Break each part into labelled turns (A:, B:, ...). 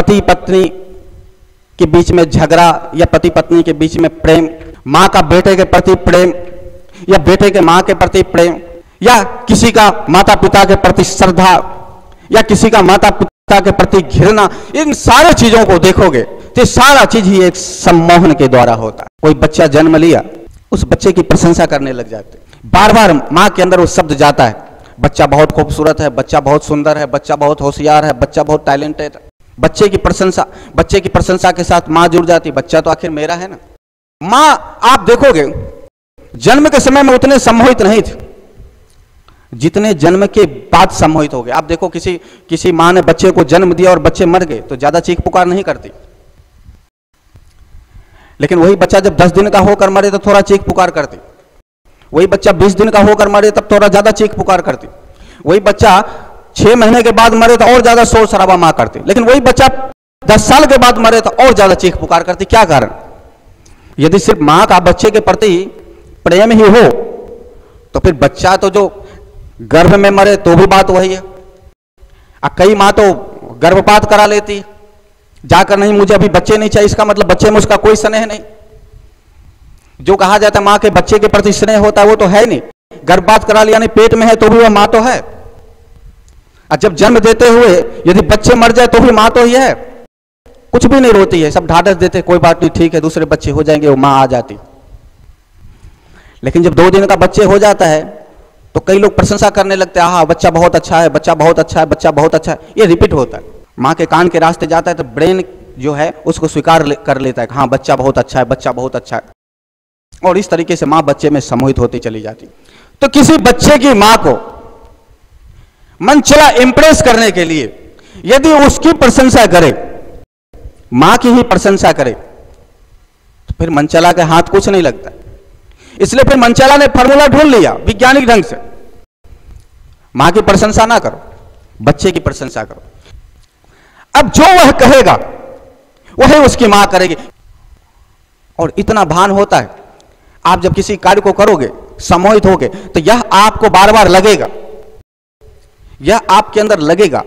A: पति पत्नी के बीच में झगड़ा या पति पत्नी के बीच में प्रेम, माँ का बेटे के प्रति प्रेम या बेटे के माँ के प्रति प्रेम, या किसी का माता पिता के प्रति श्रद्धा या किसी का माता पिता के प्रति घृणा, इन सारे चीजों को देखोगे तो सारा चीज ही एक सम्मोहन के द्वारा होता है। कोई बच्चा जन्म लिया, उस बच्चे की प्रशंसा करने लग जाते, बार बार माँ के अंदर वो शब्द जाता है, बच्चा बहुत खूबसूरत है, बच्चा बहुत सुंदर है, बच्चा बहुत होशियार है, बच्चा बहुत टैलेंटेड है। बच्चे की प्रशंसा के साथ माँ जुड़ जाती, बच्चा तो आखिर मेरा है ना। माँ आप देखोगे जन्म के समय में उतने सम्मोहित नहीं थे जितने जन्म के बाद सम्मोहित हो गए। आप देखो किसी माँ ने बच्चे को जन्म दिया और बच्चे मर गए तो ज्यादा चीख पुकार नहीं करती, लेकिन वही बच्चा जब 10 दिन का होकर मरे तो थोड़ा चीख पुकार करती, वही बच्चा 20 दिन का होकर मरे तब थोड़ा ज्यादा चीख पुकार करती, वही बच्चा 6 महीने के बाद मरे तो और ज्यादा शोर शराबा मां करती, लेकिन वही बच्चा 10 साल के बाद मरे तो और ज्यादा चीख पुकार करती। क्या कारण? यदि सिर्फ मां का बच्चे के प्रति प्रेम ही हो तो फिर बच्चा तो जो गर्भ में मरे तो भी बात वही है। कई मां तो गर्भपात करा लेती है जाकर, नहीं मुझे अभी बच्चे नहीं चाहिए, इसका मतलब बच्चे में उसका कोई स्नेह नहीं। जो कहा जाता है मां के बच्चे के प्रति स्नेह होता है वो तो है नहीं। गर्भपात करा लिया, नहीं पेट में है तो भी वह मां तो है, और जब जन्म देते हुए यदि बच्चे मर जाए तो भी मां तो ही है, कुछ भी नहीं रोती है, सब ढाढ़स देते, कोई बात नहीं ठीक है दूसरे बच्चे हो जाएंगे, वो मां आ जाती। लेकिन जब 2 दिन का बच्चे हो जाता है तो कई लोग प्रशंसा करने लगते हैं, हाँ बच्चा बहुत अच्छा है, बच्चा बहुत अच्छा है, बच्चा बहुत अच्छा है। ये रिपीट होता है, माँ के कान के रास्ते जाता है तो ब्रेन जो है उसको स्वीकार कर लेता है, हाँ बच्चा बहुत अच्छा है, बच्चा बहुत अच्छा है, और इस तरीके से माँ बच्चे में सम्मोहित होती चली जाती। तो किसी बच्चे की माँ को मनचला इंप्रेस करने के लिए यदि उसकी प्रशंसा करे, माँ की ही प्रशंसा करे, तो फिर मनचला के हाथ कुछ नहीं लगता। इसलिए फिर मनचला ने फॉर्मूला ढूंढ लिया वैज्ञानिक ढंग से, मां की प्रशंसा ना करो, बच्चे की प्रशंसा करो। अब जो वह कहेगा वही उसकी मां करेगी। और इतना भान होता है, आप जब किसी कार्य को करोगे सम्मोहित होगे तो यह आपको बार बार लगेगा, यह आपके अंदर लगेगा,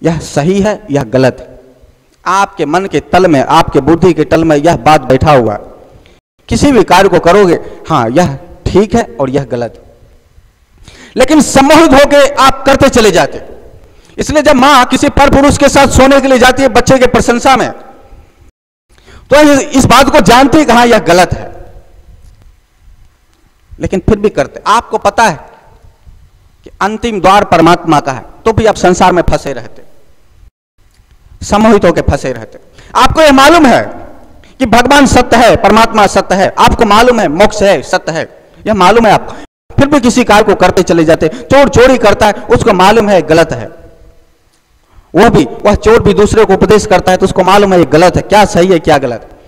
A: यह सही है यह गलत है। आपके मन के तल में, आपके बुद्धि के तल में यह बात बैठा हुआ है, किसी भी कार्य को करोगे हाँ यह ठीक है और यह गलत है, लेकिन सम्मोहित होकर आप करते चले जाते। इसलिए जब मां किसी पर पुरुष के साथ सोने के लिए जाती है बच्चे के प्रशंसा में, तो इस बात को जानती है कि हाँ यह गलत है, लेकिन फिर भी करते। आपको पता है कि अंतिम द्वार परमात्मा का है, तो भी आप संसार में फंसे रहते, सम्मोहित होकर फंसे रहते। आपको यह मालूम है कि भगवान सत्य है, परमात्मा सत्य है, आपको मालूम है मोक्ष है, सत्य है, यह मालूम है आपको, फिर भी किसी कार्य को करते चले जाते। चोर चोरी करता है, उसको मालूम है गलत है, वह चोर भी दूसरे को उपदेश करता है तो उसको मालूम है ये गलत है, क्या सही है क्या गलत है।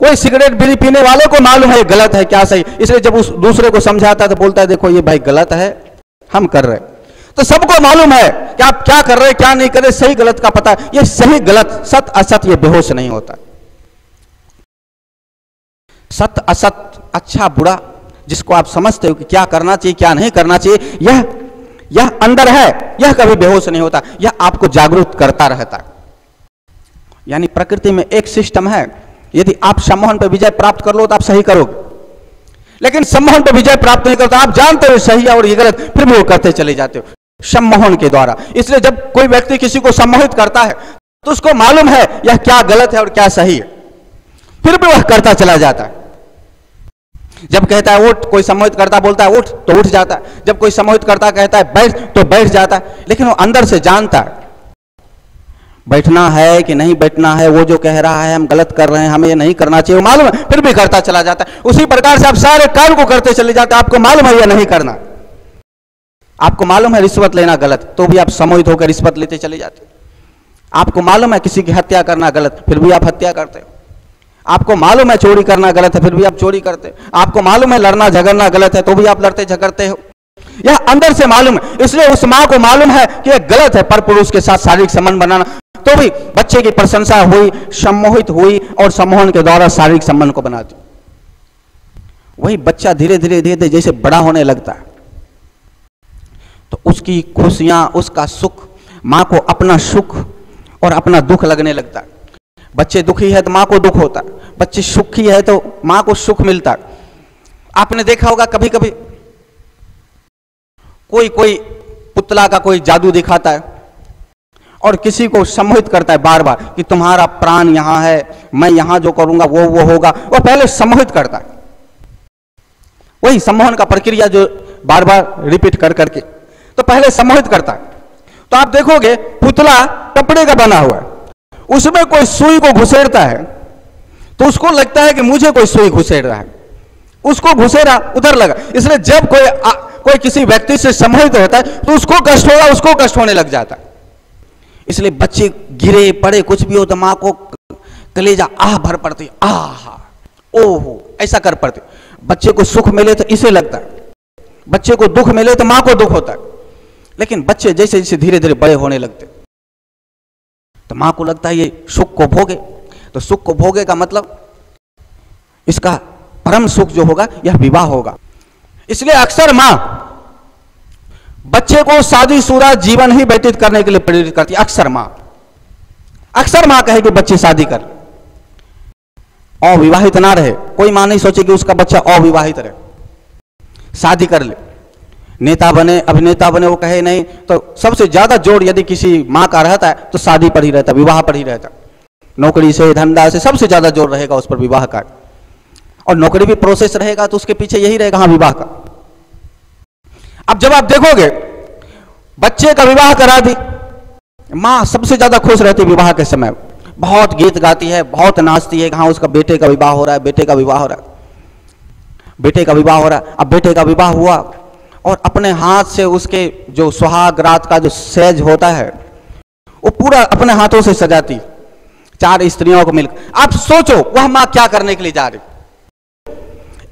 A: कोई सिगरेट बीड़ी पीने वाले को मालूम है ये गलत है क्या सही, इसलिए जब उस दूसरे को समझाता है तो बोलता है देखो ये भाई गलत है, हम कर रहे हैं। तो सबको मालूम है कि आप क्या कर रहे हैं क्या नहीं कर रहे, सही गलत का पता है। ये सही गलत, सत्य असत्य ये बेहोश नहीं होता। सत्य असत्य, अच्छा बुरा, जिसको आप समझते हो कि क्या करना चाहिए क्या नहीं करना चाहिए, यह अंदर है, यह कभी बेहोश नहीं होता, यह आपको जागरूक करता रहता है। यानी प्रकृति में एक सिस्टम है, यदि आप सम्मोहन पर विजय प्राप्त कर लो तो आप सही करोगे, लेकिन सम्मोहन पर विजय प्राप्त नहीं करते, आप जानते हो सही है और ये गलत, फिर भी वो करते चले जाते हो सम्मोहन के द्वारा। इसलिए जब कोई व्यक्ति किसी को सम्मोहित करता है तो उसको मालूम है यह क्या गलत है और क्या सही है, फिर भी वह करता चला जाता है। जब कहता है उठ, कोई सम्मोहित करता बोलता है उठ तो उठ जाता है, जब कोई सम्मोहित करता कहता है बैठ तो बैठ जाता है, लेकिन वो अंदर से जानता है बैठना है कि नहीं बैठना है, वो जो कह रहा है हम गलत कर रहे हैं, हमें ये नहीं करना चाहिए, वो मालूम है, फिर भी करता चला जाता है। उसी प्रकार से आप सारे कार्य को करते चले जाते हैं, आपको मालूम है ये नहीं करना, आपको मालूम है रिश्वत लेना गलत, तो भी आप सम्मोहित होकर रिश्वत लेते चले जाते। आपको मालूम है किसी की हत्या करना गलत, फिर भी आप हत्या करते हो। आपको मालूम है चोरी करना गलत है, फिर भी आप चोरी करते हो। आपको मालूम है लड़ना झगड़ना गलत है, तो भी आप लड़ते झगड़ते हो। यह अंदर से मालूम है, इसलिए उस मां को मालूम है कि यह गलत है पर पुरुष के साथ शारीरिक संबंध बनाना, तो भी बच्चे की प्रशंसा हुई, सम्मोहित हुई और सम्मोहन के द्वारा शारीरिक संबंध को बनाती। वही बच्चा धीरे धीरे धीरे धीरे जैसे बड़ा होने लगता है तो उसकी खुशियां, उसका सुख, मां को अपना सुख और अपना दुख लगने लगता है। बच्चे दुखी है तो माँ को दुख होता है, बच्चे सुखी है तो माँ को सुख मिलता है। आपने देखा होगा कभी कभी कोई पुतला का कोई जादू दिखाता है और किसी को सम्मोहित करता है बार बार कि तुम्हारा प्राण यहां है, मैं यहां जो करूंगा वो होगा। वो पहले सम्मोहित करता है, वही सम्मोहन का प्रक्रिया जो बार बार रिपीट कर करके, तो पहले सम्मोहित करता है। तो आप देखोगे पुतला कपड़े का बना हुआ है, उसमें कोई सुई को घुसेड़ता है तो उसको लगता है कि मुझे कोई सुई घुसेड़ रहा है, उसको घुसेड़ा उधर लगा। इसलिए जब कोई किसी व्यक्ति से सम्मोहित होता है तो उसको कष्ट होगा, उसको कष्ट होने लग जाता है। इसलिए बच्चे गिरे पड़े कुछ भी हो तो माँ को कलेजा आह भर पड़ती, आह ओहो ऐसा कर पड़ती। बच्चे को सुख मिले तो इसे लगता है, बच्चे को दुख मिले तो माँ को दुख होता है। लेकिन बच्चे जैसे जैसे धीरे धीरे बड़े होने लगते तो माँ को लगता है ये सुख को भोगे, तो सुख को भोगे का मतलब इसका परम सुख जो होगा यह विवाह होगा। इसलिए अक्सर माँ बच्चे को शादीशुदा जीवन ही व्यतीत करने के लिए प्रेरित करती है। अक्सर माँ कहे कि बच्चे शादी कर, अविवाहित ना रहे। कोई माँ नहीं सोचे कि उसका बच्चा अविवाहित रहे, शादी कर ले, नेता बने अभिनेता बने। वो कहे नहीं, तो सबसे ज्यादा जोर यदि किसी माँ का रहता है तो शादी पर ही रहता, विवाह पर ही रहता। नौकरी से धंधा से सबसे ज्यादा जोर रहेगा उस पर विवाह का, और नौकरी भी प्रोसेस रहेगा तो उसके पीछे यही रहेगा, हाँ विवाह का। अब जब आप देखोगे बच्चे का विवाह करा दी, माँ सबसे ज्यादा खुश रहती विवाह के समय, बहुत गीत गाती है, बहुत नाचती है, हाँ उसका बेटे का विवाह हो रहा है, बेटे का विवाह हो रहा है, बेटे का विवाह हो रहा है। अब बेटे का विवाह हुआ और अपने हाथ से उसके जो सुहाग रात का जो सेज होता है वो पूरा अपने हाथों से सजाती, 4 स्त्रियों को मिलकर। आप सोचो वह माँ क्या करने के लिए जा रही।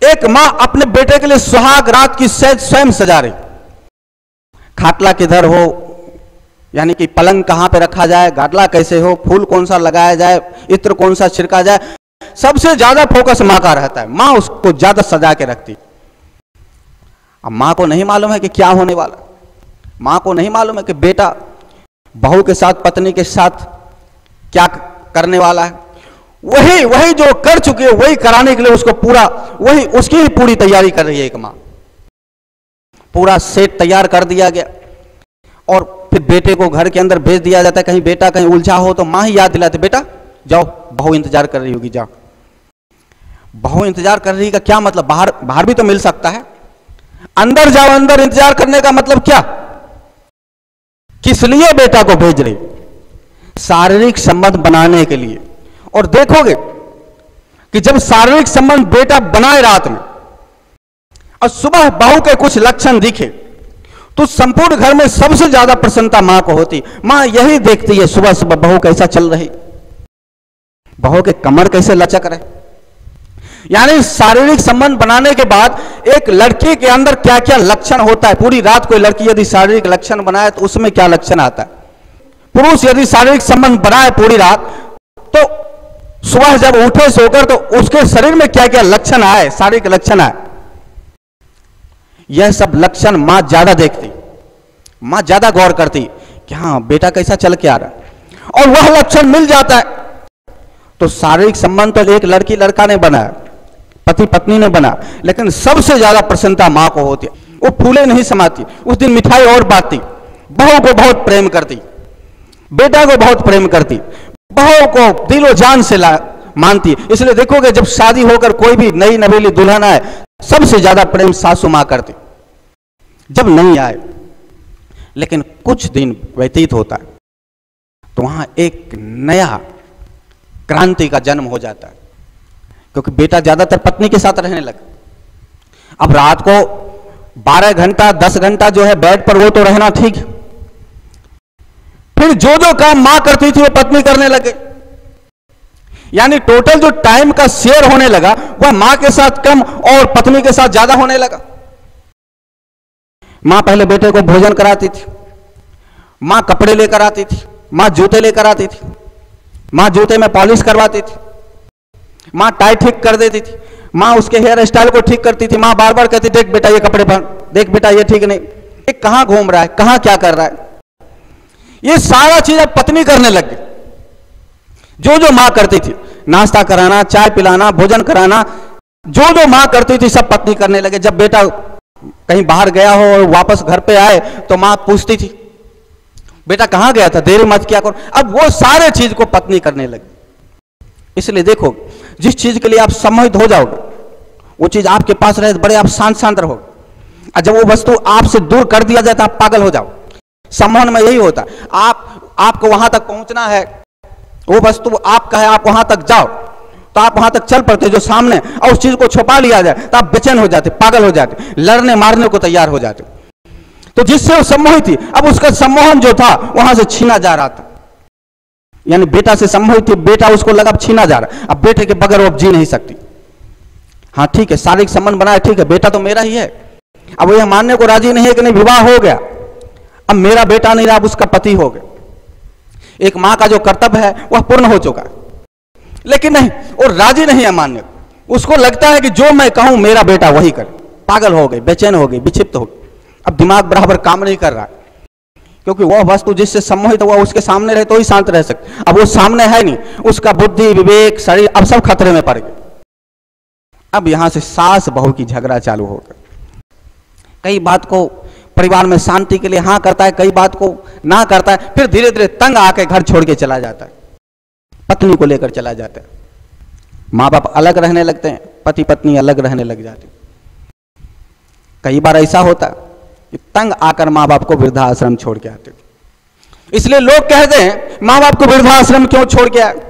A: एक माँ अपने बेटे के लिए सुहाग रात की सेज स्वयं सजा रही, खाटला किधर हो, यानी कि पलंग कहां पे रखा जाए, गाटला कैसे हो, फूल कौन सा लगाया जाए, इत्र कौन सा छिड़का जाए, सबसे ज्यादा फोकस माँ का रहता है। माँ उसको ज्यादा सजा के रखती। अब माँ को नहीं मालूम है कि क्या होने वाला, माँ को नहीं मालूम है कि बेटा बहू के साथ पत्नी के साथ क्या करने वाला है। वही जो कर चुकी है वही कराने के लिए उसको पूरा वही उसकी ही पूरी तैयारी कर रही है एक माँ। पूरा सेट तैयार कर दिया गया और फिर बेटे को घर के अंदर भेज दिया जाता है। कहीं बेटा कहीं उलझा हो तो माँ ही याद दिलाती, बेटा जाओ बहू इंतजार कर रही होगी, जाओ। बहू इंतजार कर रही का क्या मतलब, बाहर भी तो मिल सकता है, अंदर जाओ। अंदर इंतजार करने का मतलब क्या, किस लिए बेटा को भेज रही, शारीरिक संबंध बनाने के लिए। और देखोगे कि जब शारीरिक संबंध बेटा बनाए रात में और सुबह बहू के कुछ लक्षण दिखे तो संपूर्ण घर में सबसे ज्यादा प्रसन्नता मां को होती। मां यही देखती है सुबह सुबह बहू कैसा चल रही, बहू के कमर कैसे लचक रहे। यानी शारीरिक संबंध बनाने के बाद एक लड़की के अंदर क्या क्या लक्षण होता है। पूरी रात कोई लड़की यदि शारीरिक लक्षण बनाए तो उसमें क्या लक्षण आता है। पुरुष यदि शारीरिक संबंध बनाए पूरी रात तो सुबह जब उठे सोकर तो उसके शरीर में क्या क्या लक्षण आए, शारीरिक लक्षण आए, यह सब लक्षण मां ज्यादा देखती, मां ज्यादा गौर करती कि हाँ बेटा कैसा चल के आ रहा है। और वह लक्षण मिल जाता है तो शारीरिक संबंध तो एक लड़की लड़का ने बनाया, पति पत्नी ने बना, लेकिन सबसे ज्यादा प्रसन्नता मां को होती है। वो फूले नहीं समाती, उस दिन मिठाई और बांटती, बहू को बहुत प्रेम करती, बेटा को बहुत प्रेम करती, बहू को दिलो जान से मानती। इसलिए देखोगे जब शादी होकर कोई भी नई नवेली दुल्हन आए सबसे ज्यादा प्रेम सासू मां करती, जब नहीं आए। लेकिन कुछ दिन व्यतीत होता है तो वहां एक नया क्रांति का जन्म हो जाता है, क्योंकि बेटा ज्यादातर पत्नी के साथ रहने लगा। अब रात को 12 घंटा 10 घंटा जो है बेड पर वो तो रहना ठीक है, फिर जो जो काम मां करती थी वो पत्नी करने लगे। यानी टोटल जो टाइम का शेयर होने लगा वह मां के साथ कम और पत्नी के साथ ज्यादा होने लगा। मां पहले बेटे को भोजन कराती थी, मां कपड़े लेकर आती थी, मां जूते लेकर आती थी, मां जूते में पॉलिश करवाती थी, मां टाई ठीक कर देती थी, मां उसके हेयर स्टाइल को ठीक करती थी। मां बार बार कहती देख बेटा ये कपड़े पहन, देख बेटा ये ठीक नहीं, ये कहां घूम रहा है, कहां क्या कर रहा है। ये सारा चीज अब पत्नी करने लग गई। जो जो माँ करती थी, नाश्ता कराना, चाय पिलाना, भोजन कराना, जो जो माँ करती थी सब पत्नी करने लगे। जब बेटा कहीं बाहर गया हो और वापस घर पे आए तो माँ पूछती थी, बेटा कहाँ गया था, देरी मत किया करो। अब वो सारे चीज को पत्नी करने लगी। इसलिए देखो, जिस चीज के लिए आप सम्मोहित हो जाओगे वो चीज आपके पास रहे, बड़े आप शांत शांत रहोगे। और जब वो वस्तु आपसे दूर कर दिया जाए तो आप पागल हो जाओ। सम्मोहन में यही होता है, आपको वहां तक पहुंचना है, वो वस्तु आपका है, आप वहां तक जाओ तो आप वहां तक चल पड़ते जो सामने, और उस चीज को छुपा लिया जाए तो आप बेचैन हो जाते, पागल हो जाते, लड़ने मारने को तैयार हो जाते। तो जिससे वो सम्मोहित थी, अब उसका सम्मोहन जो था वहां से छीना जा रहा था। यानी बेटा से सम्मोहित थी, बेटा उसको लगा अब छीना जा रहा है, अब बेटे के बगैर वो अब जी नहीं सकती। हाँ ठीक है, शारीरिक संबंध बनाया, ठीक है, बेटा तो मेरा ही है। अब वो यह मानने को राजी नहीं है कि नहीं विवाह हो गया, अब मेरा बेटा नहीं रहा, अब उसका पति हो गया। एक मां का जो कर्तव्य है वह पूर्ण हो चुका है, लेकिन नहीं, वो राजी नहीं है मानने को। उसको लगता है कि जो मैं कहूं मेरा बेटा वही करे। पागल हो गई, बेचैन हो गई, विक्षिप्त हो गई, अब दिमाग बराबर काम नहीं कर रहा है, क्योंकि वह वस्तु जिससे सम्मोहित हुआ उसके सामने रहे तो ही शांत रह सकते। अब वो सामने है नहीं, उसका बुद्धि, विवेक, शरीर अब सब खतरे में पड़ गए। अब यहां से सास बहू की झगड़ा चालू हो गया। कई बात को परिवार में शांति के लिए हाँ करता है, कई बात को ना करता है, फिर धीरे धीरे तंग आके घर छोड़ के चला जाता है, पत्नी को लेकर चला जाता है। माँ बाप अलग रहने लगते हैं, पति पत्नी अलग रहने लग जाते। कई बार ऐसा होता है कि तंग आकर माँ बाप को वृद्धाश्रम छोड़ के आते। इसलिए लोग कहते हैं माँ बाप को वृद्धाश्रम क्यों छोड़ के आए।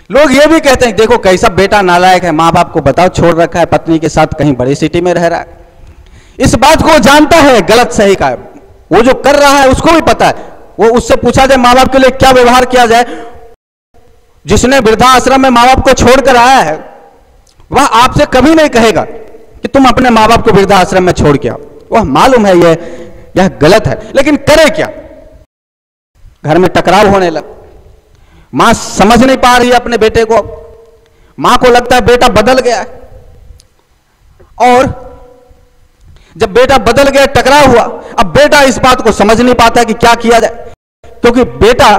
A: लोग ये भी कहते हैं देखो कैसा बेटा नालायक है, माँ बाप को बताओ छोड़ रखा है, पत्नी के साथ कहीं बड़ी सिटी में रह रहा है। इस बात को जानता है गलत सही का, वो जो कर रहा है उसको भी पता है। वो उससे पूछा जाए माँ बाप के लिए क्या व्यवहार किया जाए, जिसने वृद्धाश्रम में माँ बाप को छोड़कर आया है वह आपसे कभी नहीं कहेगा कि तुम अपने माँ बाप को वृद्धाश्रम में छोड़ के आओ। वह मालूम है यह गलत है, लेकिन करे क्या। घर में टकराव होने लगा, मां समझ नहीं पा रही है अपने बेटे को। मां को लगता है बेटा बदल गया है, और जब बेटा बदल गया, टकराव हुआ, अब बेटा इस बात को समझ नहीं पाता कि क्या किया जाए, क्योंकि बेटा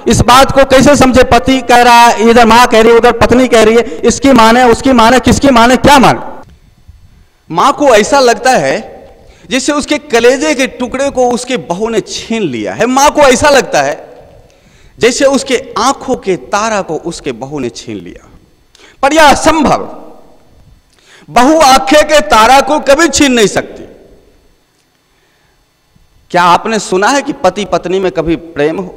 A: इस बात को कैसे समझे। पति कह रहा है, इधर मां कह रही है, उधर पत्नी कह रही है, इसकी माने उसकी माने, किसकी माने क्या माने। मां को ऐसा लगता है जैसे उसके कलेजे के टुकड़े को उसके बहू ने छीन लिया है। मां को ऐसा लगता है जैसे उसके आंखों के तारा को उसके बहू ने छीन लिया, पर यह असंभव। बहू आंखें के तारा को कभी छीन नहीं सकती। क्या आपने सुना है कि पति पत्नी में कभी प्रेम हो?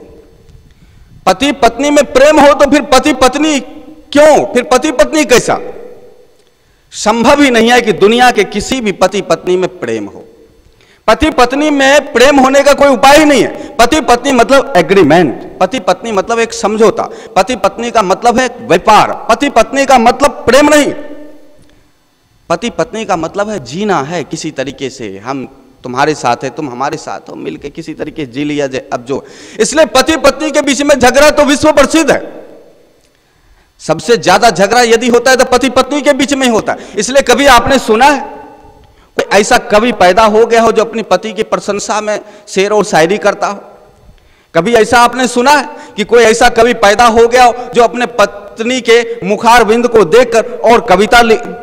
A: पति पत्नी में प्रेम हो तो फिर पति पत्नी क्यों, फिर पति पत्नी कैसा? संभव ही नहीं है कि दुनिया के किसी भी पति पत्नी में प्रेम हो। पति पत्नी में प्रेम होने का कोई उपाय ही नहीं है। पति पत्नी मतलब एग्रीमेंट, पति पत्नी मतलब एक समझौता, पति पत्नी का मतलब है व्यापार, पति पत्नी का मतलब प्रेम नहीं। पति पत्नी का मतलब है जीना है किसी तरीके से, हम तुम्हारे साथ है, तुम हमारे साथ हो, मिलके किसी तरीके से जी लिया जाए। अब जो इसलिए पति पत्नी के बीच में झगड़ा तो विश्व प्रसिद्ध है। सबसे ज्यादा झगड़ा यदि होता है तो पति पत्नी के बीच में ही होता है। इसलिए कभी आपने सुना है कोई ऐसा कवि पैदा हो गया हो जो अपनी पति की प्रशंसा में शेर और शायरी करता हो? कभी ऐसा आपने सुना है कि कोई ऐसा कवि पैदा हो गया हो जो अपने पत्नी के मुखारविंद को देखकर और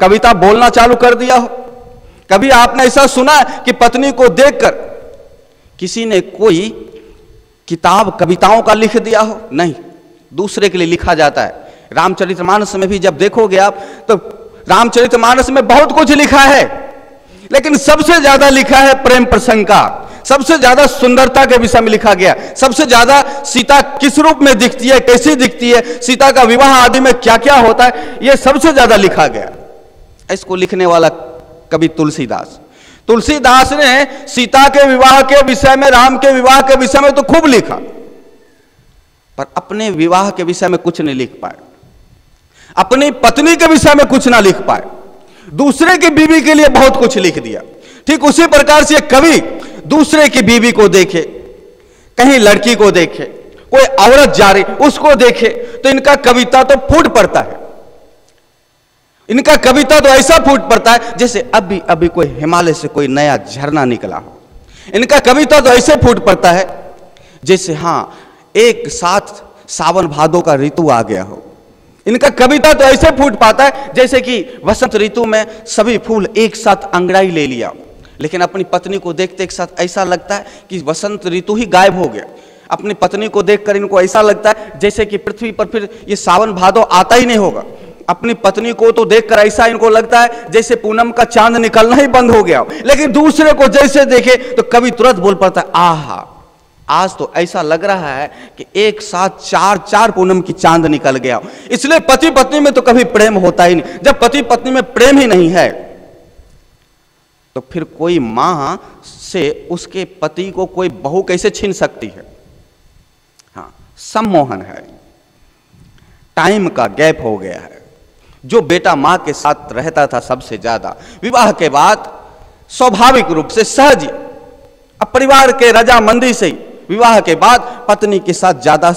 A: कविता बोलना चालू कर दिया हो? कभी आपने ऐसा सुना है कि पत्नी को देखकर किसी ने कोई किताब कविताओं का लिख दिया हो? नहीं, दूसरे के लिए लिखा जाता है। रामचरितमानस में भी जब देखोगे आप तो रामचरितमानस में बहुत कुछ लिखा है, लेकिन सबसे ज्यादा लिखा है प्रेम प्रसंग का, सबसे ज्यादा सुंदरता के विषय में लिखा गया, सबसे ज्यादा सीता किस रूप में दिखती है, कैसी दिखती है, सीता का विवाह आदि में क्या क्या होता है, यह सबसे ज्यादा लिखा गया। इसको लिखने वाला कवि तुलसीदास। तुलसीदास ने सीता के विवाह के विषय में, राम के विवाह के विषय में तो खूब लिखा, पर अपने विवाह के विषय में कुछ नहीं लिख पाए, अपनी पत्नी के विषय में कुछ ना लिख पाए, दूसरे की बीवी के लिए बहुत कुछ लिख दिया। ठीक उसी प्रकार से कवि दूसरे की बीवी को देखे, कहीं लड़की को देखे, कोई औरत जा रही उसको देखे, तो इनका कविता तो फूट पड़ता है। इनका कविता तो ऐसा फूट पड़ता है जैसे अभी अभी कोई हिमालय से कोई नया झरना निकला हो। इनका कविता तो ऐसे फूट पड़ता है जैसे हाँ एक साथ सावन भादों का ऋतु आ गया हो। इनका कविता तो ऐसे फूट पाता है जैसे कि वसंत ऋतु में सभी फूल एक साथ अंगड़ाई ले लिया, लेकिन अपनी पत्नी को देखते एक साथ ऐसा लगता है कि वसंत ऋतु ही गायब हो गया। अपनी पत्नी को देखकर इनको ऐसा लगता है जैसे कि पृथ्वी पर फिर ये सावन भादो आता ही नहीं होगा। अपनी पत्नी को तो देखकर ऐसा इनको लगता है जैसे पूनम का चांद निकलना ही बंद हो गया। लेकिन दूसरे को जैसे देखे तो कवि तुरंत बोल पड़ता है, आहा, आज तो ऐसा लग रहा है कि एक साथ चार चार पूनम की चांद निकल गया। इसलिए पति पत्नी में तो कभी प्रेम होता ही नहीं। जब पति पत्नी में प्रेम ही नहीं है तो फिर कोई मां से उसके पति को कोई बहू कैसे छीन सकती है? हाँ, सम्मोहन है, टाइम का गैप हो गया है। जो बेटा मां के साथ रहता था सबसे ज्यादा, विवाह के बाद स्वाभाविक रूप से सहज अब परिवार के रजामंदी से विवाह के बाद पत्नी के साथ ज्यादा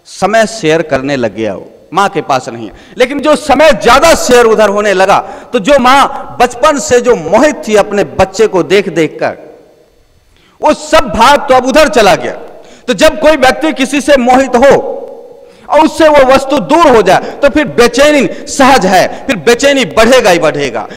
A: समय शेयर करने लग गया हो, मां के पास नहीं है। लेकिन जो समय ज्यादा शेयर उधर होने लगा तो जो मां बचपन से जो मोहित थी अपने बच्चे को देख देख कर, वो सब भाग तो अब उधर चला गया। तो जब कोई व्यक्ति किसी से मोहित हो और उससे वो वस्तु दूर हो जाए तो फिर बेचैनी सहज है, फिर बेचैनी बढ़ेगा ही बढ़ेगा।